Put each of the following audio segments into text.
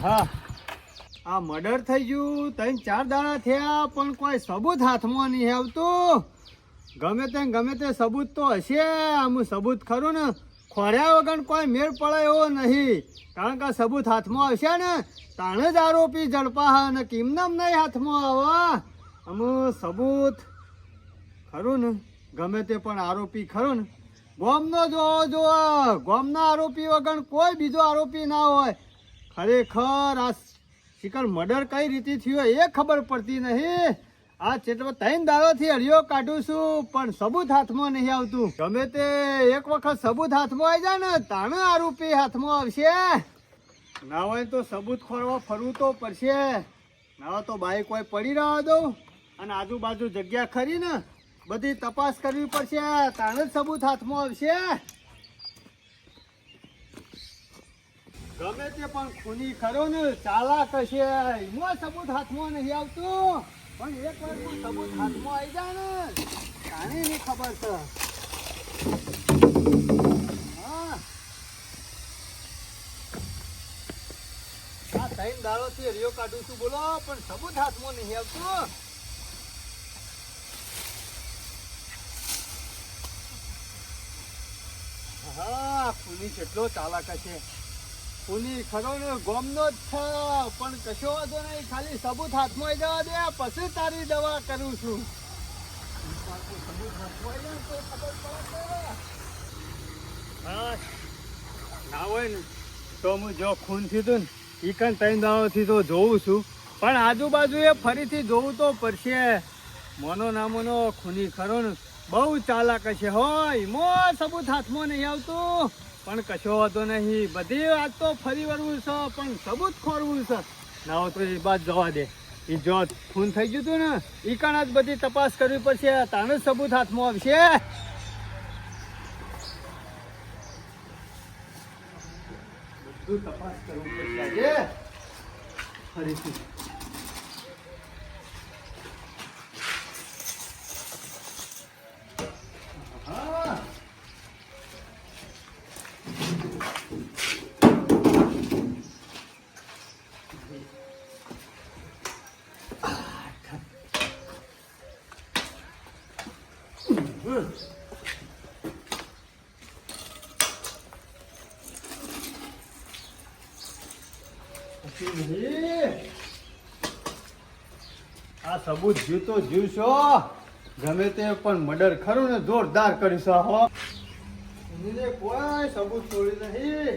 હા આ મર્ડર થઈ ગયું 3-4 દાડા થયા પણ કોઈ સબૂત હાથમાં નહીં આવતું. ગમે તે સબૂત તો હશે. આમ સબૂત ખરું ને ખોર્યા વગર કોઈ મેળ પડે એવો નહીં. કારણ કે સબૂત હાથમાં આવશે ને તાણે જ આરોપી ઝડપા ને કિમનામ નહીં હાથમાં આવે. આમ સબૂત ખરું ને ગમે તે પણ આરોપી ખરું ને ગોમનો જો ગોમના આરોપી વગર કોઈ બીજો આરોપી ના હોય. ખરેખર આ શિકાર મર્ડર કઈ રીતે થયું એ ખબર પડતી નહીં. આ ચેટલો 3 દાડાથી હરિયો કાઢું છું પણ સબૂત હાથમાં નહીં આવતું. ગમે તે એક વખત સબૂત હાથમાં આવી જાય ને તાણે આરોપી હાથમાં આવશે. ના હોય તો સબૂત ખોરવા ફરવું તો પડશે. ના હોય તો બાઈક કોઈ પડી રહેવા દઉં અને આજુબાજુ જગ્યા ખરી ને બધી તપાસ કરવી પડશે. તાણે જ સબૂત હાથમાં આવશે. ગમે તે પણ ખૂની ખરો ને ચાલાક હશે. એમાં સબૂત હાથમાં નહીં આવતું પણ એક વાર સબૂત હાથમાં આવી જાય ને તાણી ની ખબર છે. હા આ 3 દાડોથી હરિયો કાઢું છું બોલો પણ સબૂત હાથમાં નહીં આવતું. હા ખૂની કેટલો ચાલાક હશે. ખૂની ખરો ને ગોમનો જ છે પણ કશો વાંધો નહીં. ખાલી સબૂત હાથમાં આવી જવા દે પછી તારી દવા કરું છું. સબૂત હાથમાં આવી જાય તો ખબર પડે. હા ના હોય ને તો હું જો ખૂન થયું ને એ કણ 3 દાડાથી તો જોઉં છું પણ આજુબાજુ એ ફરીથી જોવું તો પડશે. મોનો ના મોનો ખૂની ખરો ને બહુ ચાલાક હશે. હોય એમાં સબૂત હાથમાં નહીં આવતું પણ કશો વાંધો નહીં. બધી વાત તો ફરી વળવું છે પણ સબૂત ખોરવું છે. ના હોય તો એ બાદ જવા દે. એ જો ખૂન થઈ ગયું હતું ને એ કણ જ બધી તપાસ કરવી પડશે. તાણે સબૂત હાથમાં આવશે. બધું તપાસ કરવું પડશે આજે ફરીથી. આ સબૂત જીવ તો જીવશો. ગમે તે પણ મર્ડર ખરું ને જોરદાર કરીશો. હો એને કોઈ સબૂત છોડી નહીં.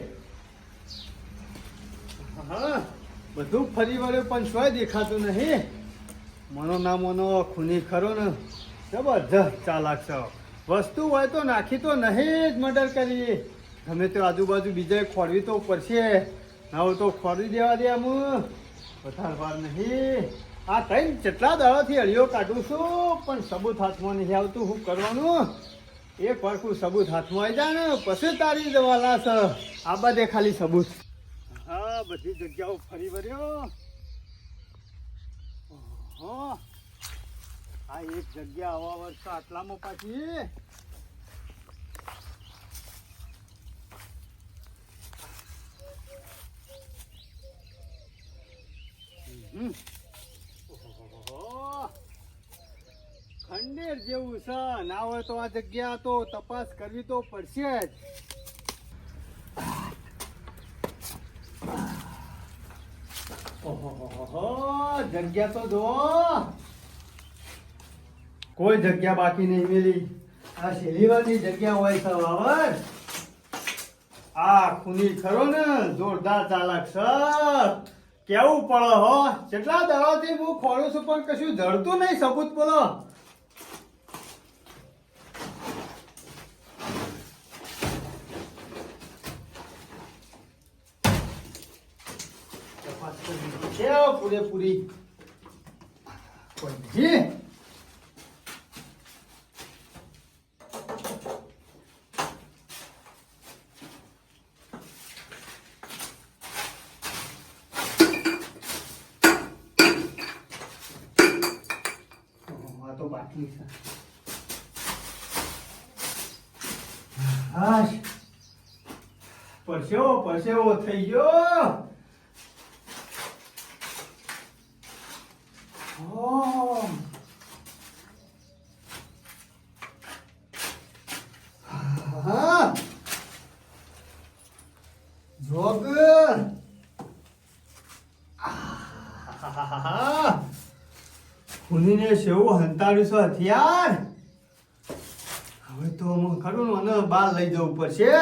હા બધું ફરી વળ્યું પણ શોય દેખાતું નહીં. મનો ના મનો ખૂની ખરો ને જબરજસ્ત ચાલાક છે. વસ્તુ હોય તો નાખી તો નહીં જ મર્ડર કરી. ગમે તે આજુબાજુ બીજાએ ખોરવી તો પડશે. ના હોય તો ખોરી દેવા દે. આમ વધારે વાર નહીં. આ 3 જેટલા દાડાથી હળિયો કાઢું છું પણ સબૂત હાથમાં નહીં આવતું. શું કરવાનું? એક વાર સબૂત હાથમાં આવી જાય ને પછી તારી દવા લાશ. આ બધે ખાલી સબૂત. હા બધી જગ્યાઓ ફરી વળ્યો. આ એક જગ્યા આવા વર્ષ આટલામાં પાછી ખંડેર જેવું છે. ના હોય તો આ જગ્યા તો તપાસ કરવી તો પડશે જ. જગ્યા તો જો કોઈ જગ્યા બાકી નહીં મેલી. આ શેલીવાની જગ્યા હોય છે વાવર. આ ખૂની ખરો ને જોરદાર ચાલાક છે. કેવું પડે હો. કેટલા દાડાથી હું ખોરું છું પણ કશું જડતું નહીં. સબૂત બોલો. પૂરેપૂરી તો બાકી છે. પરસેવો થઈ ગયો. ખૂનીને સેવું હંતાડ્યું છે હથિયાર. હવે તો હું ખરું ને મને બહાર લઈ જવું પડશે.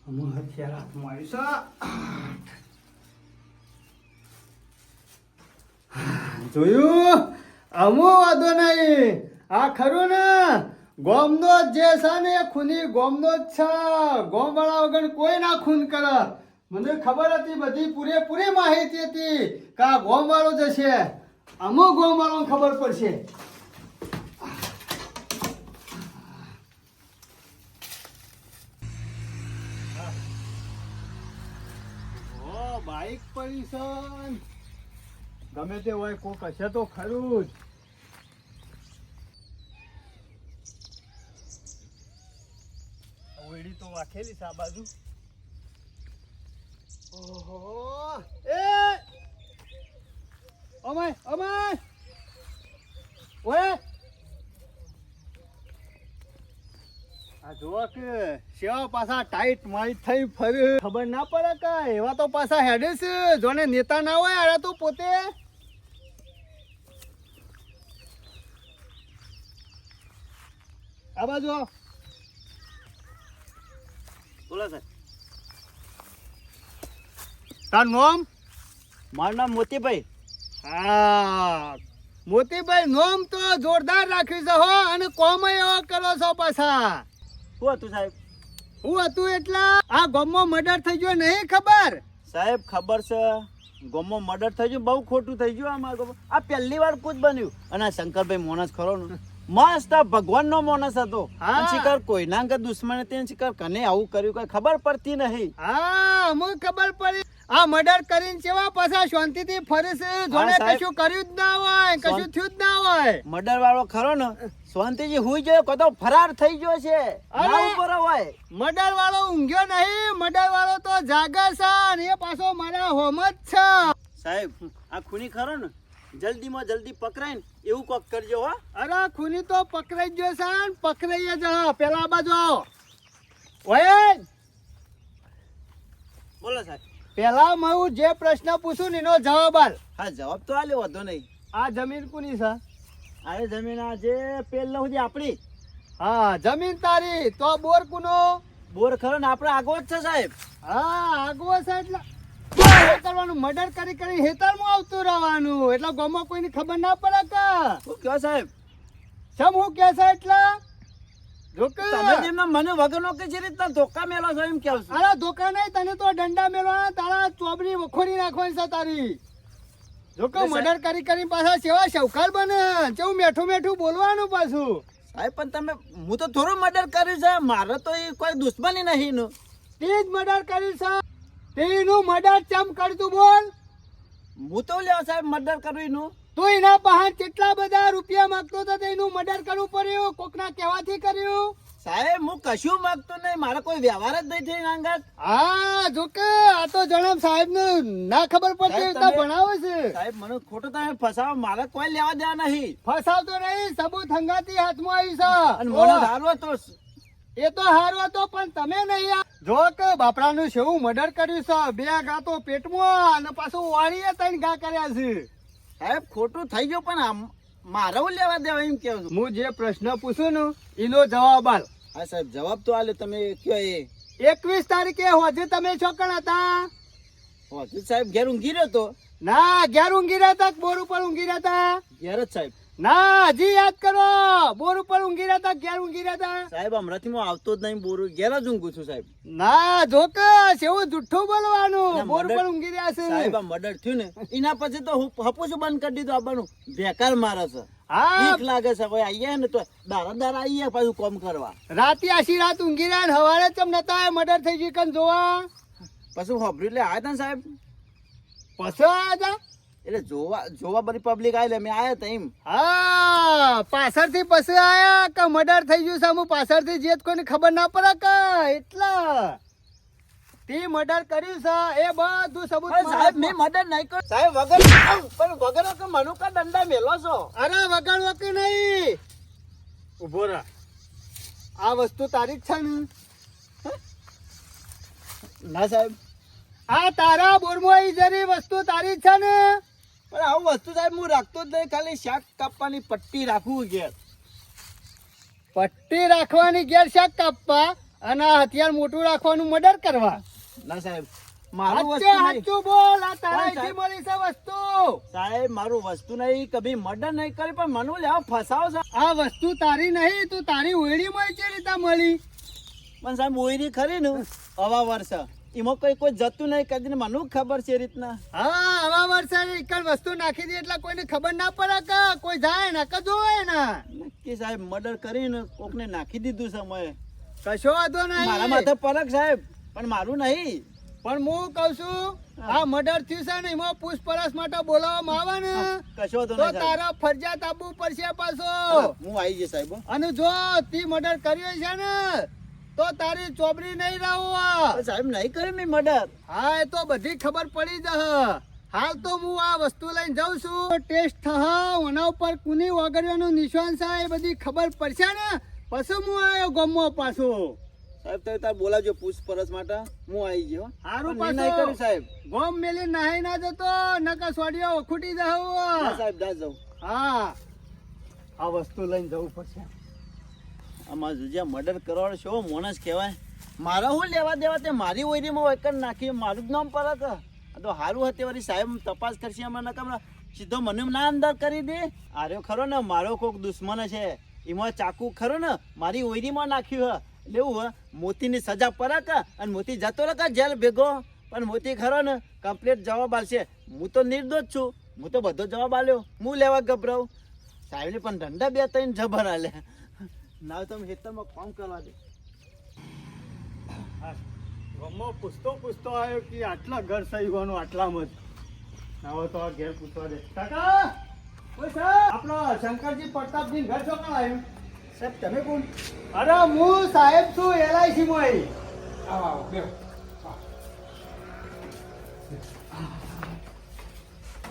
હું હથિયાર હાથમાં આવ્યું છે. જોયું અમો વાંધો નહીં. આ ખરું ને ગોમનો જ જે છે ને એ ખૂની ગોમનો જ છે. ગોમ વાળા વગર કોઈ ના ખૂન કરે. મને ખબર હતી, બધી પૂરેપૂરી માહિતી હતી કે આ ગોમ વાળો જ છે. અમુક ગોમ વાળો ખબર પડશે. બાઈક પડી છે. ગમે તે હોય કોક હશે તો ખરું જ. ઓયડી તો વાખેલી છે આ બાજુ. ઓહો એ અમાય અમાય ઓય આ જોવા કે સેવા પાછા ટાઈટ મારી થઈ ફરી ખબર ના પડે કે એવા તો પાછા હેડે છે. જોને નેતા ના હોય અરે તો પોતે આ બાજુ બોલો સાહેબ. તાર નામ? મારું નામ મોતીભાઈ. હા મોતીભાઈ, નામ તો જોરદાર રાખ્યું છે હો. અને કોમ એવો કરો છો પાછા. શું હતું સાહેબ? હું હતું એટલે આ ગામમાં મર્ડર થઈ ગયો નહીં ખબર? સાહેબ ખબર છે, ગામમાં મર્ડર થઈ ગયું, બહુ ખોટું થઈ ગયું. આ પહેલી વાર કુછ બન્યું. અને આ શંકરભાઈ માણસ ખરો ને મસ્ત ભગવાન નો માણસ હતો. શિકાર કોઈના કે દુશ્મન તે શિકાર કને આવું કર્યું કઈ ખબર પડતી નહીં. હા અમુક ખબર પડી. આ મર્ડર કરીને કેવા પાછા શાંતિથી ફરે છે. જોને કશું કર્યું જ ના હોય, કશું થયું જ ના હોય. મર્ડર વાળો ખરો ને શાંતિજી હુઈ ગયો, કદો ફરાર થઈ ગયો છે. ઉપર હોય મર્ડર વાળો ઊંઘ્યો નહીં. મર્ડર વાળો તો જાગે છે અને એ પાછો મારા હોમ જ છે. સાહેબ આ ખૂની ખરો ને જલ્દી માં જલ્દી પકડાય ને એવું કોક કરજો હો. અરે ખૂની તો પકડાઈ ગયો છે ને પકડાઈ જ. પેલા બાજુ આવો. ઓય બોલો સાહેબ. પેલા હું જે પ્રશ્ન પૂછું ને એનો જવાબ આલ. હા જવાબ તો આલ્યો વાંધો નહીં. આ જમીન કોની છે? આ જમીન આ જે પેલા સુધી આપણી. હા જમીન તારી. તો બોર કુનો? બોર ખરો ને આપણે આગો જ છે સાહેબ. હા આગવો છે એટલે કરવાનું. મર્ડર કરી કરી હેતરમાં આવતું રહેવાનું એટલે ગામમાં કોઈની ખબર ના પડે કે શું કહો સાહેબ? સમ હું કે છે એટલે તમે જેમના મને વગરનો કે જે રીતના ધોકા મેલો છો એમ કેવું છું. અરે ધોકા નહીં, તને તો દંડા મેલવાના. તારા ચોબડી વખોડી નાખવાની છે તારી. જોકે મર્ડર કરી કરી પાછા સેવા શૌકાર બને. કેવું મેઠું મેઠું બોલવાનું પાછું. સાહેબ પણ તમે હું તો થોડું મર્ડર કર્યું છે. મારે તો એ કોઈ દુશ્મની નહીં નું. તે જ મર્ડર કર્યું છે. તેનું મર્ડર ચમ કરતું બોલ. હું તો લ્યો સાહેબ મર્ડર કર્યું નું. તું એના પાસે કેટલા બધા રૂપિયા માંગતો હતો તેનું મર્ડર કરવું પડ્યું. કોકના કહેવાથી કર્યું. સાહેબ હું કશું માંગતો નહીં. મારે કોઈ વ્યવહાર જ નહીં થઈ નાંગત. હા જોકે આ તો જણાબ સાહેબ ને ના ખબર પડતી ભણાવે છે. સાહેબ મને ખોટું તમે ફસાવો. મારે કોઈ લેવા દેવા નહીં. ફસાવતો નહીં. સબૂત હંગાતી હાથમાં આવ્યું છે. અને મને સારું હતો એ તો હારું હતો પણ તમે નહીં. જો કે બાપડાનું શેવું મર્ડર કર્યું છે. 2 ઘા તો પેટમાં અને પાછું વાળીએ 3 ઘા કર્યા છે. સાહેબ ખોટું થઈ ગયું પણ મારે લેવા દેવા એમ કેવું છું. હું જે પ્રશ્ન પૂછું ને એનો જવાબ આલ. હા સાહેબ જવાબ તો આલે તમે કયો. એ 21 તારીખે હોજે તમે છોકણ હતા? હોજે સાહેબ ઘેર ઊંઘી રહ્યો તો. ના ઘેર ઊંઘી રહ્યા હતા? બોર ઉપર ઊંઘી રહ્યા હતા? ઘેર જ સાહેબ. ના હજી યાદ કરો. બોર ઉપર ઊંઘી રહ્યા હતા ઘેર ઊંઘી રહ્યા હતા? સાહેબ હમણાંથી હું આવતો જ નહીં. બોર ઘેર જ ઊંઘું છું સાહેબ. ના જોકસ એવું જુઠ્ઠું બોલવાનું. બોર ઉપર ઊંઘી રહ્યા છે સાહેબ. આ મર્ડર થયું ને એના પછી તો હું હપુસું બંધ કરી દીધું. આપવાનું બેકાર મારે છે. હા બીક લાગે છે. કોઈ આઈએ ને તો દારા આઈએ પાછું કામ કરવા. રાતે આશી રાત ઊંઘી રહ્યા ને હવારે ચમ નતા મર્ડર થઈ ગયું કન જોવા? પછી હોભર્યું એટલે આવ્યા હતા ને સાહેબ. પછી આયા હતા એટલે જોવા બધી પબ્લિક આવી મેં આવ્યા હતા એમ. હા પાછળથી પછી આયા કે મર્ડર થઈ ગયું સામું પાછળથી જે કોઈને ખબર ના પડે કે એટલા તે મર્ડર કર્યું છે એ બધું સબૂત. સાહેબ મેં મર્ડર નહીં કર્યું સાહેબ. વગર પણ વગર કે મનુ કા દંડા મેલો છો. અરે વગર વગર નહીં. ઉભો રહે. આ વસ્તુ તારી જ છે ને? ના સાહેબ આ તારા બોરમાં ઈ જરી વસ્તુ તારી જ છે ને? પણ આવું વસ્તુ સાહેબ હું રાખતો જ નહીં, ખાલી શાક કાપવાની પટ્ટી રાખવું ઘેર. પટ્ટી રાખવાની ઘેર શાક કાપવા અને આ હથિયાર મોટું રાખવાનું મર્ડર કરવા. ના સાહેબ, મારું સાચે વસ્તુ નહીં. સાચું બોલ, આ તારા પણ અહીંથી સાહેબ- મળી છે વસ્તુ. સાહેબ મારું વસ્તુ નહીં, કભી મર્ડર નહીં કરી, પણ મને લેવા ફસાવો છે. આ વસ્તુ તારી નહીં, તું તારી ઓયડીમાં છે રીતે મળી. પણ સાહેબ ઓયરી ખરી ને હવા વર્ષ એમાં કોઈ જતું નહીં કદી, મને ખબર છે એ રીતના. હા, આવા વર્ષે એકલ વસ્તુ નાખી દે એટલે કોઈને ખબર ના પડે કે કોઈ જાય ને કે જોવે ને. નક્કી સાહેબ મર્ડર કરીને કોકને નાખી દીધું છે મેં. કશો વાંધો મારા નહીં. માથે પરખ સાહેબ, પણ મારું નહીં. પણ હું કઉ છું, આ મર્ડર થયું છે ને એમાં પૂછપરછ માટે બોલાવવામાં આવે ને કશો વાંધો તો નહીં સાહેબ. તારા ફરજિયાત આપવું પડશે પાછો. હું આવી જઈશ સાહેબ હો. અને જો તી મર્ડર કર્યો છે ને તો તારી ચોપડી નહીં રહું. પણ સાહેબ નહીં કર્યું મેં મર્ડર. હા, એ તો બધી ખબર પડી જશે. હાલ તો હું આ વસ્તુ લઈને જાઉં છું, ટેસ્ટ થશે, એના ઉપર કુની વગરનું નિશાન છે એ બધી ખબર પડશે ને પછી હું આવ્યો ગામમાં પાછો. સાહેબ તમે તાર બોલાવજો પૂછપરછ માટે, હું આવી ગયો. હારું પણ મેં નહીં કર્યું પાછો સાહેબ. ગોમ મેલી નાહી ના જતો નકા સોડિયો ખૂટી ના જાવ. સાહેબ ના જાઉં. હા, આ વસ્તુ લઈને જવું પડશે. આમાં જે મર્ડર કરવાનો શો માણસ કહેવાય. મારા હું લેવા દેવા, તે મારી ઓયરીમાં વૈકન નાખી મારું જ નામ પરત. આ તો સારું હતી વળી સાહેબ તપાસ કરશે એમાં નકમ સીધો મને ના અંદર કરી દે. આર્યો ખરો ને મારો કોક દુશ્મન છે, એમાં ચાકુ ખરો ને મારી ઓયરીમાં નાખ્યું હ. લેવું હ મોતીની સજા પરક અને મોતી જતો રહે જેલ ભેગો. પણ મોતી ખરો ને કમ્પ્લીટ જવાબ આલશે. હું તો નિર્દોષ છું, હું તો બધો જવાબ આલ્યો, હું લેવા ગભરાઉં. સાહેબને પણ ધંધા બે ત્રણ જબર આલે. ના તમે ખેતરમાં કામ કરવા દે. ગામમાં પૂછતો આવ્યો કે આટલા ઘર સહી હોવાનું આટલામાં જ. હવે તો આ ઘેર પૂછવા દે. કાકા, ઓય સાહેબ, આપણો શંકરજી પ્રતાપજી ઘર ચોકણ આવ્યું. સાહેબ તમે કોણ? અરે હું સાહેબ છું LIC માં આવી. આવો આવો બેહો.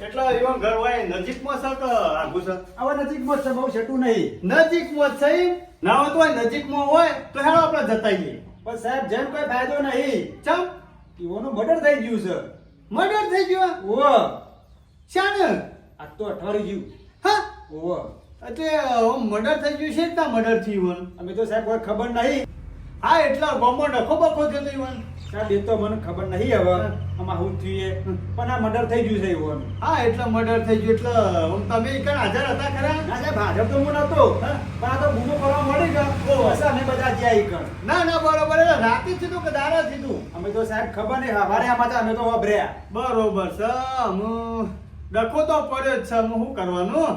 એટલે એવો ઘર હોય નજીકમાં છે કે આગું છે? આવા નજીકમાં જ છે, બહુ છેટું નહીં. નજીકમાં જ છે. ના હોય તો હોય નજીકમાં હોય તો હેડો આપણે જતા જઈએ. પણ સાહેબ જેમ કોઈ ફાયદો નહીં. ચમ ઈવોનું મર્ડર થઈ ગયું છે. મર્ડર થઈ ગયો? ઓવો શાને? આ તો અઠવાડિયું ગયું. હા, ઓવો એટલે મર્ડર થઈ ગયું છે ત્યાં મર્ડર થયું. અમે તો સાહેબ કોઈ ખબર નહીં. હા, એટલા ગામમાં ડખો બખો થયો ઈવન. સાહેબ એ તો મને ખબર નહીં હવે આમાં શું થયું એ. પણ આ મર્ડર થઈ ગયું છે ઈવોનું. હા, એટલે મર્ડર થઈ ગયું એટલે આમ તમે ઈ કણ હાજર હતા ખરા? ના સાહેબ હાજર તો હું નતો, પણ આ તો બૂમો કરવા મળી ગયો. બસ અમે બધા ગયા ઈ કણ. ના ના, બરોબર. એટલે રાતે થયું કે દારા થયું? અમે તો સાહેબ ખબર નહીં, હવારે આમાં હતા, અમે તો વાભર્યા. બરોબર છે. હું ડખો તો પડ્યો જ છે. હું શું કરવાનું?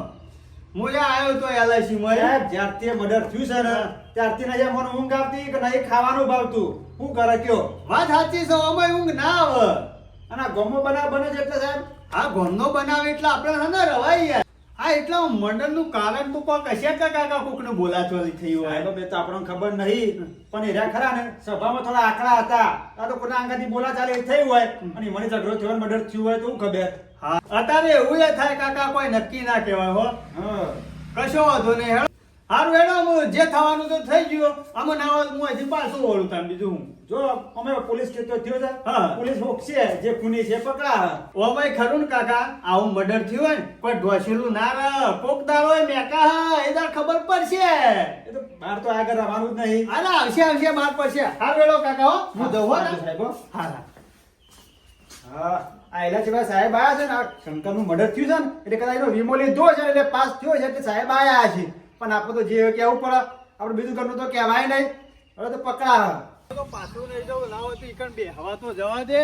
હું ત્યાં આવ્યો તો LIC માં. સાહેબ જ્યારથી એ મર્ડર થયું છે ને ત્યારથી ના મને ઊંઘ આવતી કે નહીં ખાવાનું ભાવતું. શું કરે કયો? વાત સાચી છે, આમાં ઊંઘ ના આવે. અને આ ગમો બનાવ બને છે એટલે સાહેબ આ ઘરનો બનાવે એટલે આપણે હે ને રવાઈ યાર. હા, એટલે મર્ડર નું કારણ તો કોક હશે કે કાકા કોકને બોલાચોરી થઈ હોય. સાહેબ બે તો આપણને ખબર નહીં, પણ એ રહ્યા ખરા ને સભામાં થોડા આંકડા હતા. આ તો કોના આંગાથી બોલાચાલી થઈ હોય અને મને ઝઘડો થયો મર્ડર થયું હોય તો શું ખબર. હા, અત્યારે એવું એ થાય કાકા, કોઈ નક્કી ના કહેવાય હો. હા કશો વાંધો નહીં. હેડો હારું હેડો, હું જે થવાનું તો થઈ ગયું. આમાં ના હોય હું હજી પાછું વળું તાર બીજું હું. જો અમે પોલીસ કેસ તો થયો છે, હા. પોલીસ મોકશે જે ખૂની છે પકડા. ઓમાય ખરું ને કાકા, આવું મર્ડર થયું હોય ને કોઈ ઢોસેલું ના રહે, કોક દાડો હોય મેકા હા એ દાડ ખબર પડશે. એ તો બહાર તો આગળ આવવાનું જ નહીં. હાલા આવશે બહાર પડશે. હારું હેડો કાકા હો, હું જઉં હો ને. સાહેબ હો. હાલા. હા આ એલા જેવા સાહેબ આયા છે ને, આ શંકરનું મર્ડર થયું છે ને એટલે કદાચ એનો વીમો લીધો છે એટલે પાસ થયો છે એટલે સાહેબ આયા છે. પણ આપણે તો જે કહેવું પડે, આપણે બીજું કરવું તો કહેવાય નહીં. હવે તો પકડા. તો પાછું નહીં જવું, લાવો તો ઈકણ બે હવા તો જવા દે.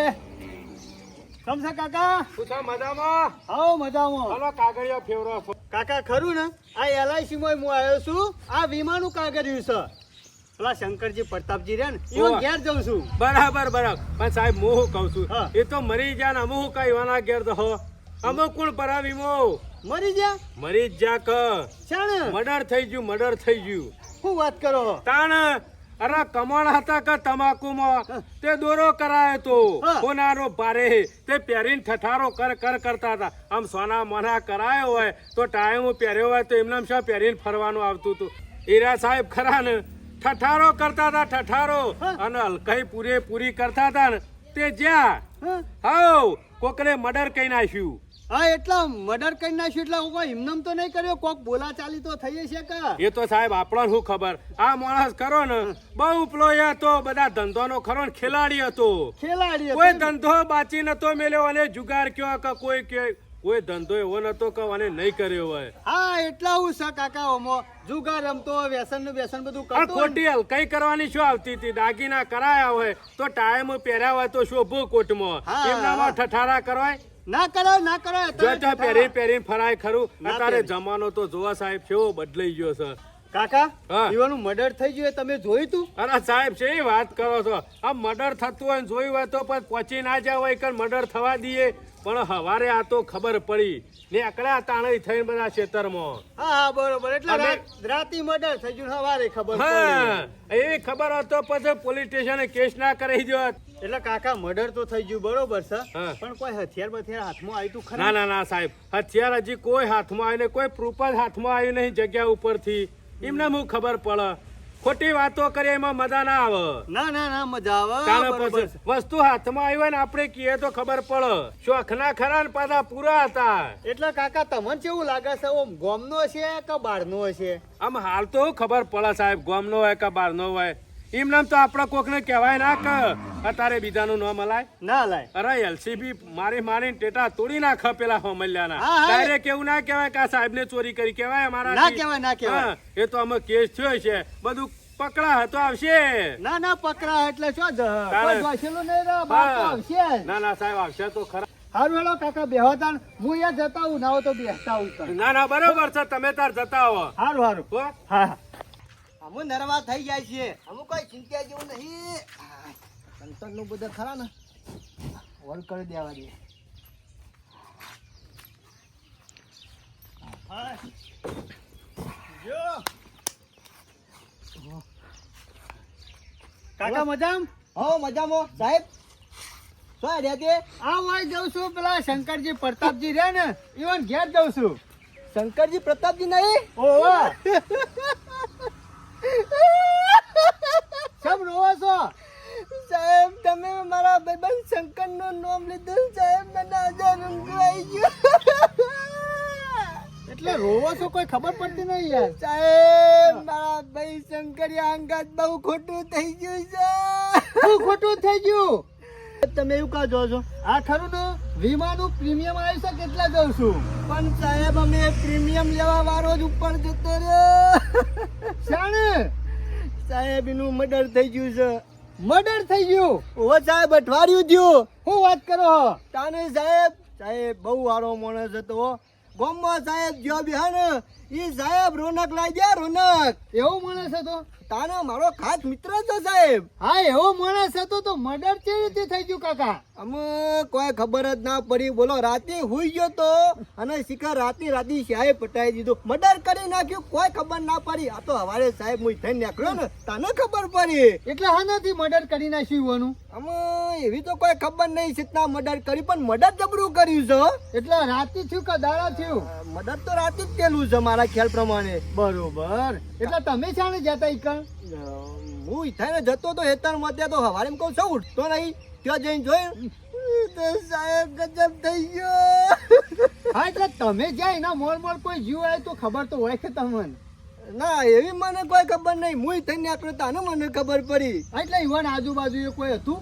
સમજે કાકા? પૂછા મજામાં? આવો મજામાં. હલો કાગળિયા ફેવરો. કાકા ખરું ને, આ LIC માં હું આવ્યો છું. આ વીમાનું કાગળિયું છે. પેલા શંકરજી પ્રતાપજી રે ને ઈવન ઓવા. ઘેર જઉં છું. બરાબર પણ સાહેબ હું શું કઉ છું હા. એ તો મરી ગયા ને અમુક કઈ વાના ઘેર તો અમુક કોણ પરાવીમો મરી જા મરી જ જા ક શાણે? મર્ડર થઈ ગયું શું વાત કરો? તાણ અરે કમળ હતા કે તમાકુમાં તે દોરો કરાયો તો હા. સોનારો ભારે તે પહેરીને ઠઠારો કરતા હતા. આમ સોના મોના કરાયો હોય તો ટાઈમ પહેર્યો હોય તો એમને શા પહેરીને ફરવાનું આવતું હતું. હીરા સાહેબ ખરા ને ઠઠારો કરતા હતા ઠઠારો હા. અને હલકાઈ પૂરેપૂરી કરતા હતા ને તે જ્યાં હા? હાઉ કોકને મર્ડર કઈ નાખ્યું. હા એટલા મર્ડર કરી નાખ્યું એટલે હું કોઈ હિમનમ તો નહીં કર્યો, કોક બોલા ચાલી તો થઈ છે કે એ તો સાહેબ આપણને શું ખબર. આ માણસ ખરો ને બહુ પેલો એ હતો, બધા ધંધોનો ખરો ને ખેલાડી હતો. ખેલાડી કોઈ હતો. ધંધો બાચી નતો મેલ્યો અને જુગાર કયો કે કોઈ ધંધો એવો નતો કે અને નહીં કર્યો હોય. હા એટલા હું છે કાકા ઓમો જુગાર રમતો વ્યસન નું વ્યસન બધું આ કરતો ખોટી હલકાઈ કરવાની શું આવતી હતી? દાગીના કરાયા હોય તો ટાઈમ પહેર્યા હોય તો શોભો કોટમાં, હા, એમનામાં હા. ઠઠારા કરવાય. ના કરાય ના કરાય જો અત્યારે તો પહેરી પહેરીને ફરાય ખરું. ના અત્યારે પહેરી. જમાનો તો જોવા સાહેબ કેવો બદલાઈ ગયો છે. કાકા હા. એવાનું મર્ડર થઈ ગયું એ તમે જોયું તું? અરે સાહેબ છે એ વાત કરો છો. આ મર્ડર થતું હોય ને જોયું હોય તો પણ પહોંચી ના જાવ હોય કે મર્ડર થવા દઈએ. પણ હવારે આ તો ખબર પડી ને અકડા તાણી થઈને બધા ખેતરમાં. હા હા બરોબર એટલે અમે- રાતી મર્ડર થઈ ગયું સવારે ખબર પડી. હા એવી ખબર હતો પછી પોલીસ સ્ટેશને કેસ ના કરી દો. એટલે કાકા મર્ડર તો થઈ ગયું બરોબર છે હા. પણ કોઈ હથિયાર બથિયાર હાથમાં આવ્યું તું ખરા? ના ના ના સાહેબ, હથિયાર હજી કોઈ હાથમાં આવ્યું નહીં, કોઈ પ્રૂફ જ હાથમાં આવ્યું નહીં જગ્યા ઉપરથી. એમને હું ખબર પડે. ખોટી વાતો કરીએ એમાં મજા ના આવે. ના ના ના મજા આવે તાણે બરોબર પછી વસ્તુ હાથમાં આવી હોય ને આપણે કહીએ તો ખબર પડે. શોખના ખરા ને પાછા પૂરા હતા. એટલે કાકા તમને કેવું લાગે છે ઓમ ગામનો છે કે બહારનો છે? આમ હાલ તો ખબર પડે સાહેબ, ગામનો હોય કે બહારનો હોય. એમ નામ તો આપણા કોકને કહેવાય ના કે અત્યારે બીજાનું નામ હલાય. ના લાય. અરે એલસીબી મારીને ટેટા તોડી નાખે પેલા હોમલ્યાના. હા, હા. ડાયરેક્ટ એવું ના કહેવાય કે આ સાહેબને ચોરી કરી કહેવાય અમારા. ના કહેવાય, ના કહેવાય. એ તો અમે કેસ થયો છે, બધું પકડા તો આવશે. ના ના પકડા એટલે શું તારે- કોઈ જોશેલું નહીં રે બાપ તો હા. આવશે જ. ના ના સાહેબ આવશે તો ખરા. હારું હેલો કાકા બેહતાન હું અહીંયા જતા હું ના હોય તો બેસતા હું તને. ના ના બરોબર છે, તમે તાર જતા આવો. હારું હારું હો? હા હા. અમુ નરવા થઈ જાય છે, અમુ કોઈ ચિંતા જેવું નહીં. સંતન નું બધા ખરા ને હોલ કરી દેવા દે. કાકા મજામ? હો મજામાં સાહેબ. શું રહ્યા તે? આ વાય જઉં છું પેલા શંકરજી પ્રતાપજી રહ્યા ને ઈવન ઘેર જઉં છું. શંકરજી પ્રતાપજી નહીં? ઓવા સબ રોવો છો? સાહેબ તમે મારા ભાઈબંધ શંકર નું નામ લીધું સાહેબ, મને આજે ઊંઘ આવી ગયું. એટલે રોવો છો કોઈ ખબર પડતી નહીં યાર. સાહેબ મારા ભાઈ શંકરિયા અંગાત બહુ ખોટું થઈ ગયું છે. શું ખોટું થઈ ગયું? તમે એવું કહો છો? આ ખરું ને વીમાનું પ્રીમિયમ આવ્યું છે કેટલા દઉં છું? પણ સાહેબ અમે પ્રીમિયમ લેવા વાળો જ ઉપર જતો રહ્યો. શાણે સાહેબ એનું મર્ડર થઈ ગયું છે. મર્ડર થઈ ગયું? ઓ સાહેબ અઠવાડિયું થયું. શું વાત કરો? તાને સાહેબ બહુ સારો માણસ હતો. ગામમાં સાહેબ જો બિહાર ઈ સાહેબ રોનક લાઈ દે રોનક. એવો માણસ હતો? તાને મારો ખાસ મિત્ર છે સાહેબ. હા એવો માણસ હતો તો મર્ડર કેવી રીતે થઈ ગયું કાકા? અમે કોઈ ખબર જ ના પડી. બોલો રાતે હુઈ ગયો તો અને શિખર રાતે સાહેબ પટાઈ દીધું, મર્ડર કરી નાખ્યું. કોઈ ખબર ના પડી. આ તો હવારે સાહેબ હું થઈને નીકળ્યો ને તને ખબર પડી. એટલે હા નથી મર્ડર કરી નાખ્યું એવાનું? અમે એવી તો કોઈ ખબર નહીં કેટલા મર્ડર કરી, પણ મર્ડર જબરું કર્યું છે. એટલે રાતે થયું કે દાડા થયું? મર્ડર તો રાતે જ પેલું છે મારા ખ્યાલ પ્રમાણે. બરોબર. એટલે તમે શાણે જતા ઈકણ? હું ઈથાને જતો તો હેતરમાં, ત્યાં તો હવારે એમ કહું છું ઉઠતો નહીં. ત્યાં જઈને જોયું તો સાહેબ ગજબ થઈ ગયો. હા એટલે તમે જ્યાં એના મોર કોઈ જીવ આવે તો ખબર તો હોય કે તમને? ના એવી મને કોઈ ખબર નહીં. હું થઈને નીકળ્યો તાને મને ખબર પડી. હા, એટલે ઈવન આજુબાજુ એ કોઈ હતું?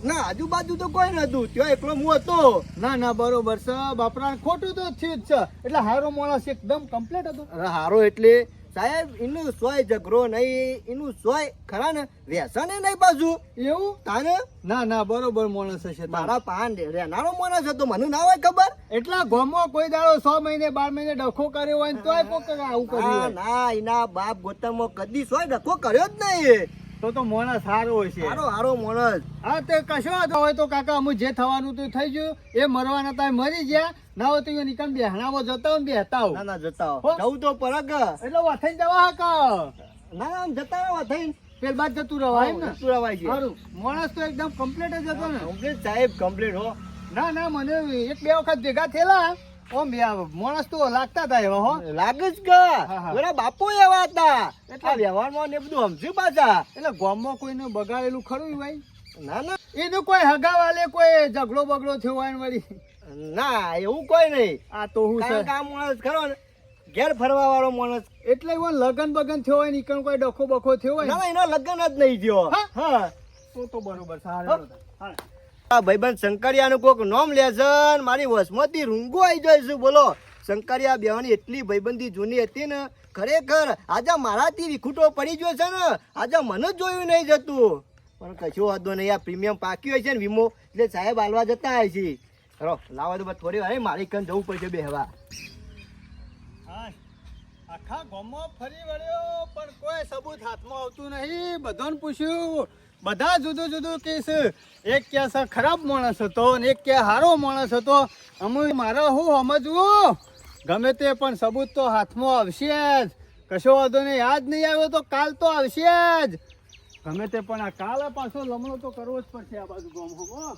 ના આજુબાજુ તો કોઈ નતું, ત્યાં એકલો હું હતો. ના ના બરોબર છે બાપરા, ખોટું તો થયું જ છે. એટલે હારો માણસ એકદમ કમ્પ્લીટ હતો. અરે હારો એટલે સાહેબ એનું સોય ઝઘડો નહીં, એનું સોય ખરા ને વ્યસન નહીં પાછું. એવું? તાને ના ના બરોબર માણસ હશે. મારા પાન રહેનારો માણસ હતો, મને ના હોય ખબર. એટલા ગામમાં કોઈ દાડો 6 મહિને 12 મહિને ડખો કર્યો હોય ને તોય કોક આવું કર્યું ના હોય. ના એના બાપ ગોતમમાં કદી સોય ડખો કર્યો જ નહીં. તો માણસ સારો હશે. હારો માણસ. હા તે કશો વાંધો હોય તો કાકા અમુ જે થવાનું તો થઈ ગયું. એ મરવાના હતા એ મરી ગયા. ના હોય તો એ નીકળ બેહણામાં જતા હોય ને બેહતા હોય. ના જતા હો. જવું તો પરગ. એટલે વથાઈ જવા હકા. ના આમ જતા રહેવા થઈને પેલ બાદ જતું રવાય એમ ને? સુરાવાય છે. સારું માણસ તો એકદમ કમ્પ્લીટ જ હતો ને? કમ્પ્લીટ સાહેબ કમ્પ્લીટ હો. ના ના મને 1-2 વખત ભેગા થયેલા. ઓમ માણસ તો લાગતા હતા એવા હો. લાગે જ કે હા. પેલા બાપુ એવા હતા. એટલા વ્યવહારમાં ને બધું સમજ્યું પાછા. એટલે ગામમાં કોઈને બગાડેલું ખરું ભાઈ? ના ના એનું કોઈ હગાવાલે કોઈ ઝઘડો બગડો થયો હોય ને વળી ના એવું કોઈ નહીં. આ તો હું કારણ છે કે આ માણસ ખરો ને ઘેર ફરવા વાળો માણસ. એટલે એવું લગન બગન થયો હોય ને ઈકણ કોઈ ડખો બખો થયો હોય ના ને? ના, એનો લગ્ન જ નહીં થયો. હા? હા તો બરોબર સારું હા. આ ભાઈબંધ શંકરિયાનું કોક નામ લે છે ને મારી વસમાંથી રૂંગો આવી જાય છે. બોલો શંકરિયા બેવાની એટલી ભાઈબંધી જૂની હતી ને ખરેખર આજે મારાથી વિખૂટો પડી ગયો છે ને આજે મને જ જોયું નહીં જતું. પણ કશો વાંધો નહીં, આ પ્રીમિયમ પાક્યું હોય છે ને વીમો એટલે સાહેબ હાલવા જતા હોય છે. ચલો લાવા તો થોડી વાર મારી કન જવું પડશે બેહવા. હા, આખા ગામમાં ફરી વળ્યો પણ કોઈ સબૂત હાથમાં આવતું નહીં. બધાને પૂછ્યું, બધા જુદું જુદું કે છે. એક કે છે ખરાબ માણસ હતો ને એક કે સારો માણસ હતો. અમે મારે શું સમજવું? ગમે તે પણ સબૂત તો હાથમાં આવશે જ. કશો વાંધો નહીં, યાદ નહીં આવ્યો તો કાલ તો આવશે જ. ગમે તે પણ આ કાલે પાછો લમણો તો કરવો જ પડશે આ બાજુ ગામમાં.